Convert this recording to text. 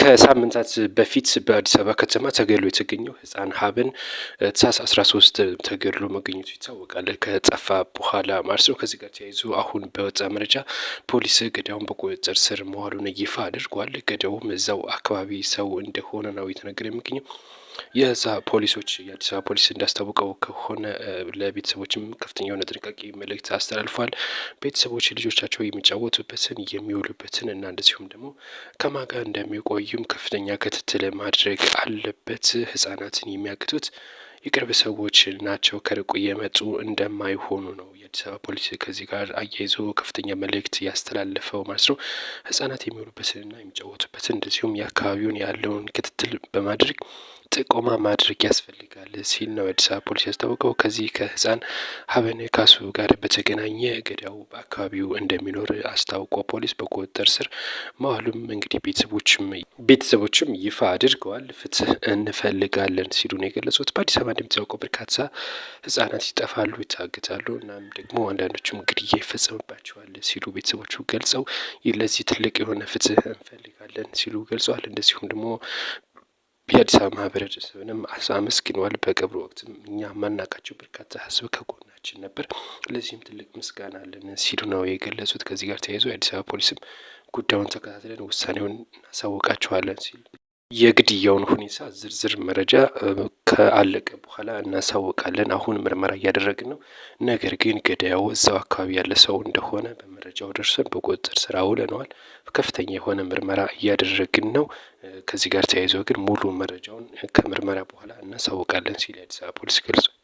ከሳምንታት በፊት በአዲስ አበባ ከተማ ተገድሎ የተገኘው ህፃን ሀብን ታህሳስ 13 ተገድሎ መገኘቱ ይታወቃል። ከጠፋ በኋላ ማለት ነው። ከዚህ ጋር ተያይዞ አሁን በወጣ መረጃ ፖሊስ ገዳዩን በቁጥጥር ስር መዋሉን ይፋ አድርጓል። ገዳዩም እዛው አካባቢ ሰው እንደሆነ ነው የተነገረ የሚገኘው። የዛ ፖሊሶች የአዲስ አበባ ፖሊስ እንዳስታወቀው ከሆነ ለቤተሰቦችም ከፍተኛ የሆነ ጥንቃቄ መልእክት አስተላልፏል። ቤተሰቦች ልጆቻቸው የሚጫወቱበትን የሚውሉበትን እና እንደዚሁም ደግሞ ከማጋ እንደሚቆዩም ከፍተኛ ክትትል ማድረግ አለበት። ህጻናትን የሚያግቱት የቅርብ ሰዎች ናቸው፣ ከርቁ እየመጡ እንደማይሆኑ ነው የአዲስ አበባ ፖሊስ ከዚህ ጋር አያይዞ ከፍተኛ መልእክት ያስተላለፈው ማለት ነው። ህጻናት የሚውሉበትንና የሚጫወቱበትን እንደዚሁም የአካባቢውን ያለውን ክትትል በማድረግ ጥቆማ ማድረግ ያስፈልጋል ሲል ነው የአዲስ አበባ ፖሊስ ያስታወቀው። ከዚህ ከህፃን ሀበነ ካሱ ጋር በተገናኘ ገዳዩ በአካባቢው እንደሚኖር አስታውቆ ፖሊስ በቁጥጥር ስር መዋሉም እንግዲህ ቤተሰቦችም ይፋ አድርገዋል። ፍትህ እንፈልጋለን ሲሉ ነው የገለጹት። በአዲስ አበባ እንደሚታወቀው በርካታ ህጻናት ይጠፋሉ፣ ይታገታሉ፣ እናም ደግሞ አንዳንዶቹም ግድያ ይፈጸምባቸዋል ሲሉ ቤተሰቦቹ ገልጸው ለዚህ ትልቅ የሆነ ፍትህ እንፈልጋለን ሲሉ ገልጸዋል። እንደዚሁም ደግሞ የአዲስ አበባ ማህበረሰብንም አመስግነዋል። በቀብሩ ወቅትም እኛ ማናቃቸው በርካታ ህዝብ ከጎናችን ነበር፣ ለዚህም ትልቅ ምስጋና አለን ሲሉ ነው የገለጹት። ከዚህ ጋር ተያይዞ የአዲስ አበባ ፖሊስም ጉዳዩን ተከታትለን ውሳኔውን እናሳውቃቸዋለን ሲል የግድያውን ሁኔታ ዝርዝር መረጃ ከአለቀ በኋላ እናሳውቃለን፣ አሁን ምርመራ እያደረግን ነው። ነገር ግን ገዳዩ እዛው አካባቢ ያለ ሰው እንደሆነ በመረጃው ደርሰን በቁጥጥር ስር አውለነዋል። ከፍተኛ የሆነ ምርመራ እያደረግን ነው። ከዚህ ጋር ተያይዞ ግን ሙሉ መረጃውን ከምርመራ በኋላ እናሳውቃለን ሲል የአዲስ አበባ ፖሊስ ገልጿል።